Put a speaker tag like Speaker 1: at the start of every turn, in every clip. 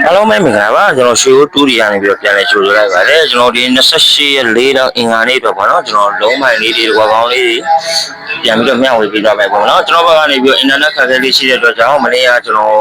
Speaker 1: အားလုံးပဲမင်္ဂလာပါကျွန်တော်ရွှေဦးတူရီရနေပြီးတော့ပြန်လဲကြိုဆိုလိုက်ပါတယ်ကျွန်တော်ဒီ28ရက်4လောက်အင်္ဂါနေ့တော့ပေါ့နော်ကျွန်တော်လုံးမိုင်လေးတွေဝါကောင်းလေးတွေပြန်ပြီးတော့မျှဝေပေးသွားမယ်ပေါ့နော်ကျွန်တော်ဘက်ကနေပြီးတော့အင်တာနက်ခက်ခဲလေးရှိတဲ့အတွက်ကြောင့်မနေ့ကကျွန်တော်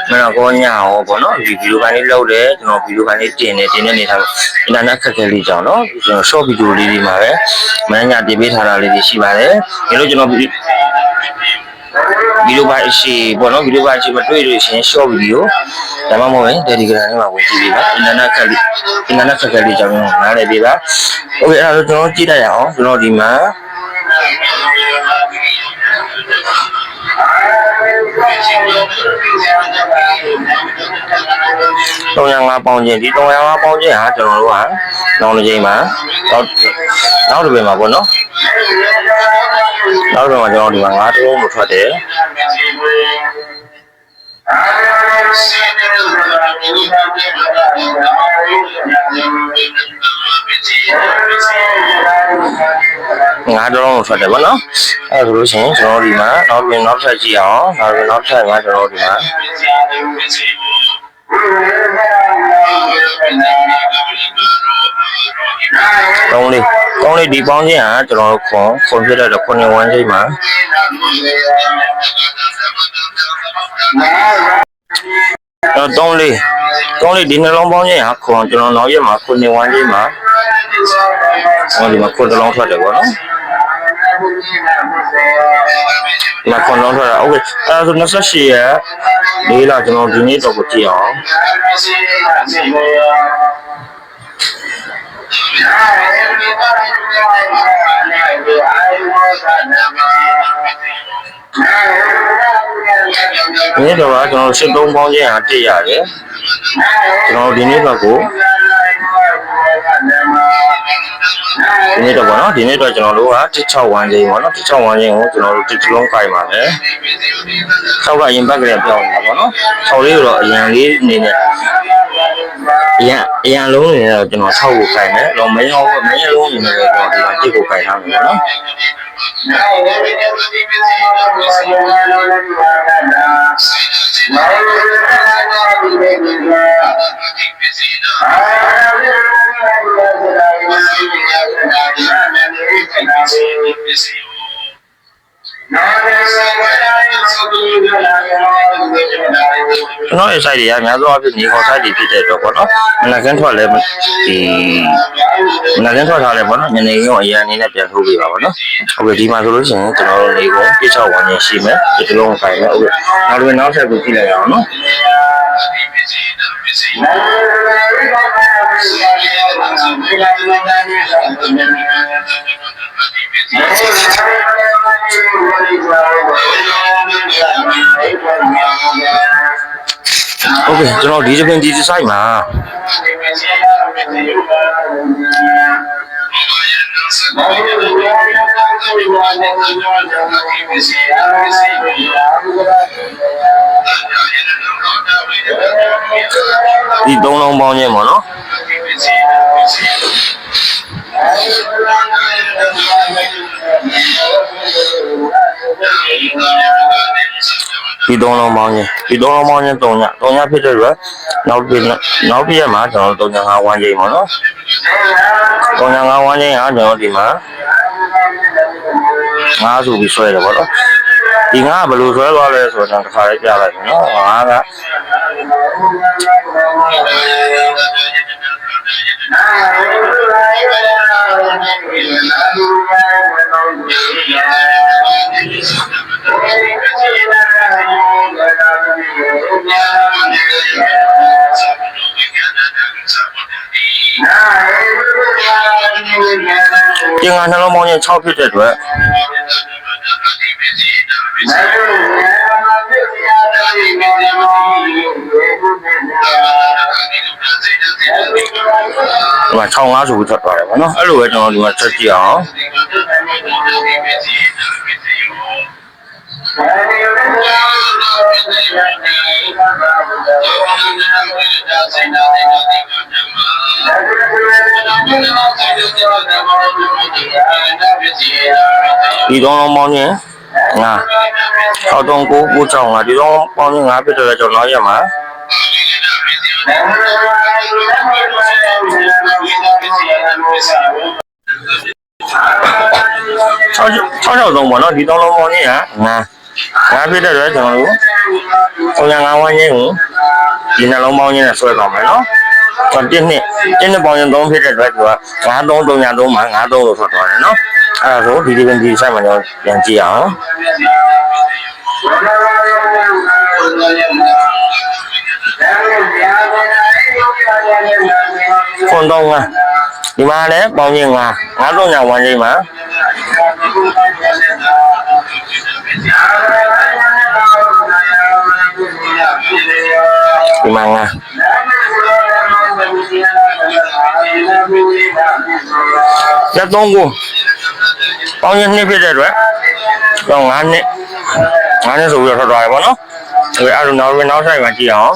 Speaker 1: မနက်ကောညအောင်ပေါ့နော်ဒီဗီဒီယိုပိုင်းလေးလုပ်တယ်ကျွန်တော်ဗီဒီယိုပိုင်းလေးတင်နေနေထားအင်တာနက်ခက်ခဲလေးကြောင့်နော်ကျွန်တော် short ဗီဒီယိုလေးတွေမှာပဲမနေ့ညတင်ပေးထားတာလေးတွေရှိပါတယ်ဒီလိုကျွန်တော်ဗီဒီယိုပိုင်းရှိပေါ့နော်ဗီဒီယိုပိုင်းရှိမတွေ့လို့ရှင် short ဗီဒီယိုဒါမှမဟုတ်ရင် Telegram ထဲမှာဝင်ကြည့်ပေးပါအင်တာနက်ခက်ခဲလေးကြောင့်နားလည်ပေးပါโอเคအဲ့ဒါဆိုကျွန်တော်ကြည့်လိုက်ရအောင်ကျွန်တော်ဒီမှာ305ပေါင်ချင်းဒီ305ပေါင်ချင်းဟာကျွန်တော်တို့ကနောက်တစ်ချိန်မှာနောက်တစ်ချိန်မှာပေါ့နော်နောက်တစ်ချိန်မှာကျွန်တော်ဒီမှာ9တုံးလို့ထွက်တယ်ငါတော့ထွက်တယ်ဗောနော်အဲ့ဒါဆိုလို့ရှိရင်ကျွန်တော်ဒီမှာနောက်ထပ်ကြည့်အောင်နောက်ထပ်မှာကျွန်တော်ဒီမှာကောင်းလေးဒီပေါင်းချင်းဟာကျွန်တော်ခွန်ပြတဲ့9ဝန်းချိန်မှာကောင်းလေးဒီနှလုံးပေါင်းချင်းဟာခွန်ကျွန်တော်နောက်ရက်မှာ9ဝန်းချိန်မှာဟောဒီမှာခွန်တစ်လုံးထွက်တယ်ဗောနော်ဒီမှာခွန်လုံးထွက်တာโอเคအဲ့ဒါဆို28ရက်လေးလာကျွန်တော်ဒီနေ့တော့ကိုကြည့်အောင်ဒီနေ့တော့ကျွန်တော်73ပေါင်းချင်းဟာတက်ရတယ်ကျွန်တော်ဒီနေ့တော့ကိုဒီနေ့တော့ဗောနော်ဒီနေ့တော့ကျွန်တော်တို့က16ဝန်းချင်းဗောနော်16ဝန်းချင်းကိုကျွန်တော်တို့တစ်လုံးကြိုက်ပါမယ်6ကအရင်ဘက်ကလေးပြောင်းနေတာဗောနော်6လေးတော့အရင်လေးအနေနဲ့အရင်လုံးနေတော့ကျွန်တော်6ကိုကြိုက်မယ်တော့မရောလုံးနေတော့ကျွန်တော်ဒီမှာ1ကိုကြိုက်ထားမယ်ဗောနော်ကျွန်တော်ရဲ့ site တွေကများသောအားဖြင့်ညီခေါ် site တွေဖြစ်တဲ့အတွက်ပေါ့နော်မနက်ကန်းထွက်လဲဒီမနက်ကန်းထွက်ထားလဲပေါ့နော်ညနေရောအရန်အနေနဲ့ပြန်ထုတ်ပေးပါပေါ့နော်ဟုတ်ကဲ့ဒီမှာဆိုလို့ရှိရင်ကျွန်တော်တို့နေကို16ဝန်းကျင်ရှိမယ်ဒီလုံးကိုင်မယ်ဟုတ်ကဲ့နောက်ဆက်ကိုကြည့်လိုက်အောင်နော်โอเคကျွန်တော်ဒီတစ်ပင်ဒီ site မှာဒီ3လုံးပေါင်းခြင်းပေါ့နော်ဒီ3လုံးပေါင်းခြင်း3ညဖြစ်တဲ့အတွက်နောက်ပြည့်မှာကျွန်တော်35ဝန်းကျင်ပေါ့နော်35ဝန်းကျင်ဟာကျွန်တော်ဒီမှာ5ဆိုပြီးဆွဲတယ်ပေါ့နော်ဒီငါဘယ်လိုဆွဲသွားလဲဆိုတော့တစ်ခါလေးပြလိုက်မယ်နော်ငါကဒီငါနှလုံးပေါင်းရင်6ဖြစ်တဲ့အတွက်ဒီမှာ65ဆိုပြီးထွက်သွားတယ်ဗောနော်အဲ့လိုပဲကျွန်တော်ဒီမှာချက်ကြည့်အောင်ဒီတော့မောင်းနေငါ63996ငါဒီတော့ပေါင်းငါပြတယ်ကျွန်တော်ရမှာ 6ပေါ့နော်ဒီ3လုံးပေါင်းကြီးကငါဖြစ်တဲ့အတွက်ကျွန်တော်တို့35ဝန်းကျင်ကိုဒီနှလုံးပေါင်းကြီးနဲ့ဆွဲသွားမယ်နော်1နှစ်ပေါင်းရင်3ဖြစ်တဲ့အတွက်သူက93မှာ93လို့ထွက်သွားတယ်နော်အဲ့ဒါဆိုဒီဆိုင်မှာကျွန်တော်ပြန်ကြည့်အောင်ခွန်တော့ဒီမှာလည်းပေါင်းရင်93ညဝန်းကျင်မှာဒီမှာ73ကိုပေါင်းရင်2ဖြစ်တဲ့အတွက်တော့9နှစ်ဆိုပြီးထွက်သွားတယ်ပေါ့နော်အဲ့ဒါနောက်ဆိုင်မှာကြည့်အောင်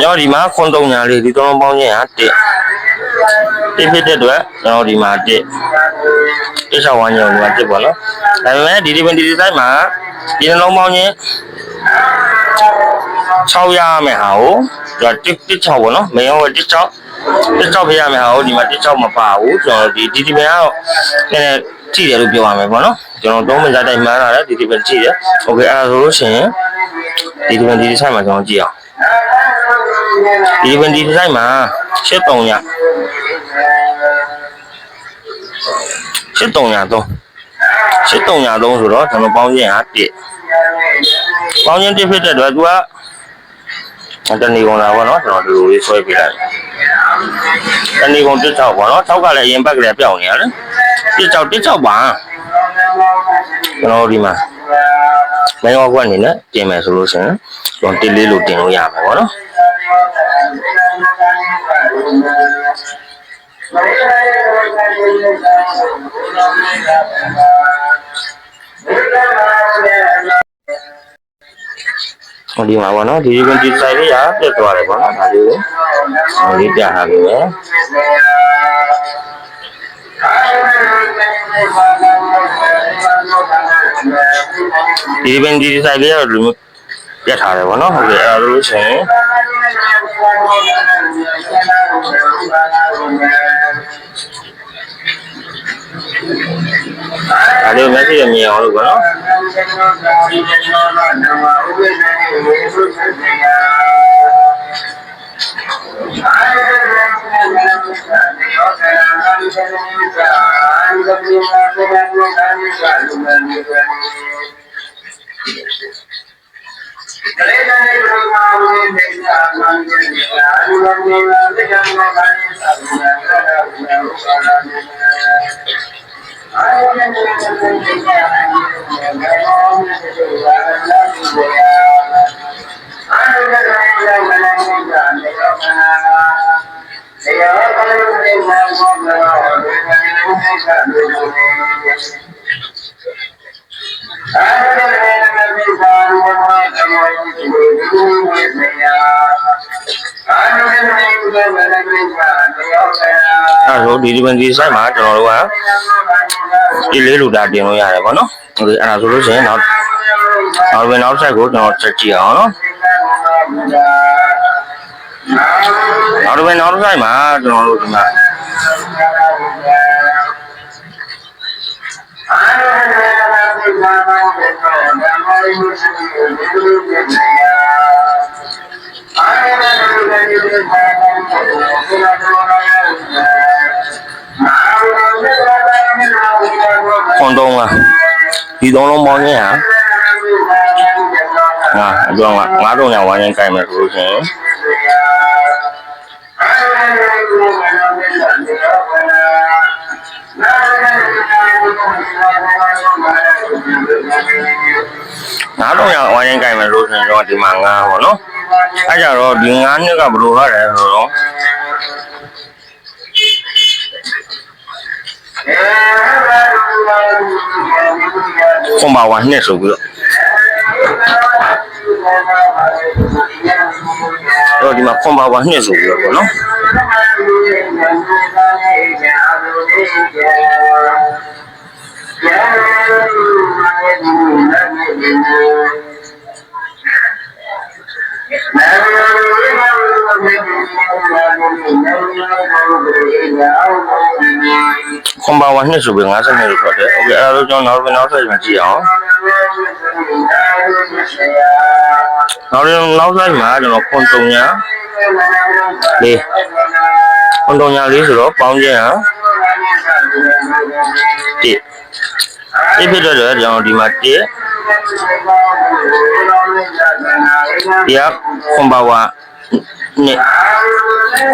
Speaker 1: ရောဒီမှာခွန်3ညာလေးဒီ3လုံးပေါင်းခြင်းဟာ1ဖြစ်တဲ့အတွက်ကျွန်တော်ဒီမှာ1ဝန်းကျင်ဒီမှာ1ပေါ့နော်ဒါပေမဲ့ဒီဆိုင်မှာဒီနှလုံးပေါင်းခြင်း6ရမယ်ဟာကိုကျွန်တော်1 6ပေါ့နော်မင်းရော1 6ပြရမယ်ဟာကိုဒီမှာ1 6မပါဘူးကျွန်တော်ဒီဒီပင်ကတော့နည်းနည်းကြည့်တယ်လို့ပြောရမယ်ပေါ့နော်ကျွန်တော်3မိနစ်တိုင်းမှန်းလာတယ်ဒီပင်ကြည့်တယ်โอเคအဲ့ဒါဆိုလို့ရှိရင်ဒီဆိုင်မှာကျွန်တော်ကြည့်အောင်ဒီဆိုင်မှာ83ည83ည3ဆိုတော့ကျွန်တော်ပေါင်းခြင်းဟာ1ပေါင်းခြင်း1ဖြစ်တဲ့အတွက်သူကတဏီကုန်လာပေါ့နော်ကျွန်တော်ဒီလိုလေးဆွဲပြလိုက်တဏီကုန်16ပေါ့နော်6ကလည်းအရင်ဘက်ကလေးပြောင်းနေရတယ်16ပါကျွန်တော်ဒီမှာမင်းရောကွက်အနေနဲ့တင်မယ်ဆိုလို့ရှိရင်ကျွန်တော်1လေးလို့တင်လို့ရမှာပေါ့နော်ဒီမှာပေါ့နော်ဒီဆိုင်လေးရပြတ်သွားတယ်ပေါ့နော်ဒါလေးကိုဒီပြထားပြီပဲဒီဆိုင်လေးကတော့ပြတ်ထားတယ်ပေါ့နော်ဟုတ်ကဲ့အဲ့ဒါလို့ဆိုရင်အဲ့ဒီမရှိရမြင်အောင်လို့ပေါ့နော်ဒီဆိုင်မှာကျွန်တော်တို့ကဒီလေးလူတာတင်လို့ရတယ်ပေါ့နော်ဟုတ်ကဲ့အဲ့ဒါဆိုလို့ရှိရင်နောက်ဆိုင်ကိုကျွန်တော်ချက်ကြည့်အောင်နော်နောက်ဆိုင်မှာကျွန်တော်တို့ဒီမှာခွန်တော့ဒီ3လုံးပေါင်းခြင်းဟာကျွန်တော်900ညဝိုင်းရင်ကြိုက်မယ်ဆိုလို့ရှိရင် ချင်းကြိုင်မယ်လို့ဆိုရင်တော့ဒီမှာငါပေါ့နော်အဲ့ကြတော့ဒီငါနှစ်ကဘယ်လိုဟာလဲဆိုတော့ခွန်ပါဝါနှစ်ဆိုပြီးတော့ဒီမှာခွန်ပါဝါနှစ်ဆိုပြီးတော့ပေါ့နော်ခွန်ပါဝါနှစ်ဆိုပြီး50နှစ်လို့ပြောတယ်โอเคအဲ့ဒါတော့ကျွန်တော်နောက်ဆက်ကြည့်အောင်နောက်ဆက်မှာကျွန်တော်ခွန်တုံညာလေးခွန်တုံညာလေးဆိုတော့ပေါင်းခြင်းဟာ1ဖြစ်တဲ့တော့ကျွန်တော်ဒီမှာ1တရားခွန်ပါဝါနှစ်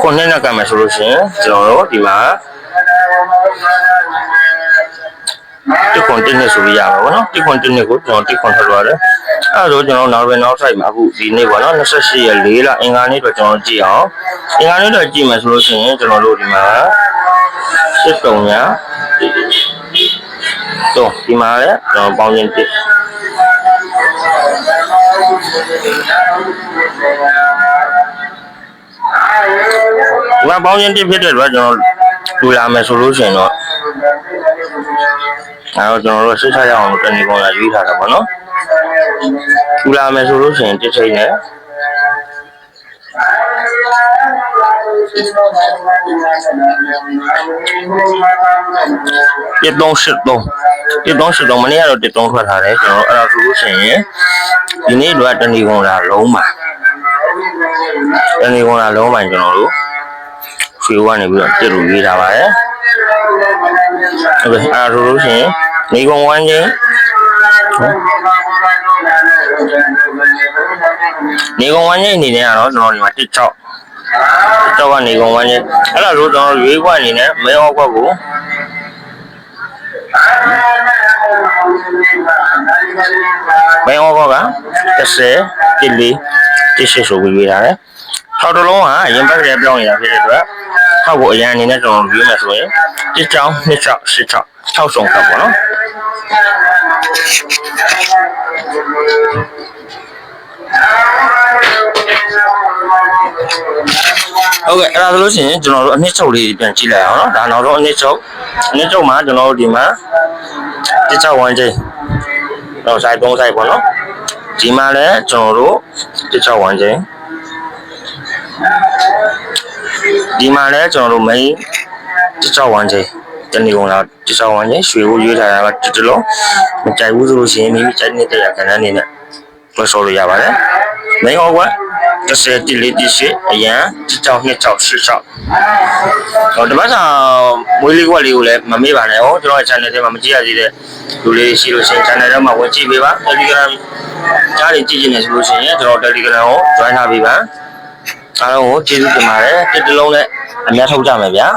Speaker 1: ခွန်နဲ့ကမယ်ဆိုလို့ရှိရင်ကျွန်တော်တို့ဒီမှာတစ်ခွန်တစ်နှစ်ဆိုပြီးရမှာပေါ့နော်တစ်ခွန်တစ်နှစ်ကိုကျွန်တော်တစ်ခွန်ထွက်သွားတယ်အဲ့ဒါဆိုကျွန်တော်နောက်ဆိုင်မှာအခုဒီနေ့ပေါ့နော်28ရက်4လအင်္ဂါနေ့တော့ကျွန်တော်ကြည့်အောင်အင်္ဂါနေ့တော့ကြည့်မယ်ဆိုလို့ရှိရင်ကျွန်တော်တို့ဒီမှာ73ညာတော့ဒီမှာလည်းကျွန်တော်ပေါင်းခြင်းတစ်ဒီမှာပေါင်းခြင်းတစ်ဖြစ်တဲ့အတွက်ကျွန်တော်လူလာမယ်ဆိုလို့ရှိရင်တော့အဲ့တော့ကျွန်တော်တို့စစ်ချရအောင်တနည်းကောင်လာရွေးထားတာပေါ့နော်လူလာမယ်ဆိုလို့ရှိရင်တစ်ချိန်နဲ့1383မနေ့ကတော့13ထွက်ထားတယ်ကျွန်တော်အဲ့ဒါဆိုလို့ရှိရင်ဒီနေ့တော့တနည်းကောင်လာလုံးပါတနည်းကောင်လာလုံးပါကျွန်တော်တို့ရွှေကနေပြီးတော့တစ်လို့ရေးထားပါတယ်ဟုတ်ကဲ့အဲ့ဒါဆိုလို့ရှိရင်နေကုန်ဝမ်းချင်းနေကုန်ဝမ်းချင်းအနေနဲ့ကတော့ကျွန်တော်ဒီမှာ16ကနေကုန်ဝမ်းချင်းအဲ့ဒါဆိုကျွန်တော်ရွေးခွက်အနေနဲ့မဲဟောခွက်ကိုမဲဟောခွက်က30 14 18ဆိုပြီးရေးထားတယ်ထောက်တစ်လုံးကအရင်ဘက်ကလေးပြောင်းနေတာဖြစ်တဲ့အတွက်ထောက်ကိုအရင်အနေနဲ့ကျွန်တော်ရွေးမယ်ဆိုရင်1ချောင်း2ချောင်း8ချောင်း6ဆုံးကပ်ပေါ့နော်ဟုတ်ကဲ့အဲ့ဒါဆိုလို့ရှိရင်ကျွန်တော်တို့အနှစ်ချုပ်လေးပြန်ကြည့်လိုက်အောင်နော်ဒါနောက်ဆုံးအနှစ်ချုပ်မှာကျွန်တော်တို့ဒီမှာ16ဝမ်းချင်းတော့ဆိုင်3ဆိုင်ပေါ့နော်ဒီမှာလည်းကျွန်တော်တို့16ဝမ်းချင်းဒီမှာလည်းကျွန်တော်တို့ main 16ဝမ်းချင်းတနည်းကုန်လား16ဝမ်းချင်းရွှေကိုရွေးထားတာကတလုံးမကြိုက်ဘူးဆိုလို့ရှိရင်မိမိကြိုက်နေတဲ့ရခဏအနေနဲ့မဆော်လို့ရပါတယ်။ main ဟောကွက်30တိလေးတိရှိအရန်6 2 6 8 6ဟောဒီမှာမွေးလေးကွက်လေးကိုလည်းမမေ့ပါနဲ့ဟောကျွန်တော် channel ထဲမှာမကြည့်ရသေးတဲ့လူလေးရှိလို့ရှိရင် channel ထဲမှာဝင်ကြည့်ပေးပါ Telegram ကြားတွေကြည့်နေဆိုလို့ရှိရင်ကျွန်တော် Telegram ကို join ထားပေးပါအားလုံးကိုကျေးဇူးတင်ပါတယ်တစ်လုံးနဲ့အများထုတ်ကြမယ်ဗျာ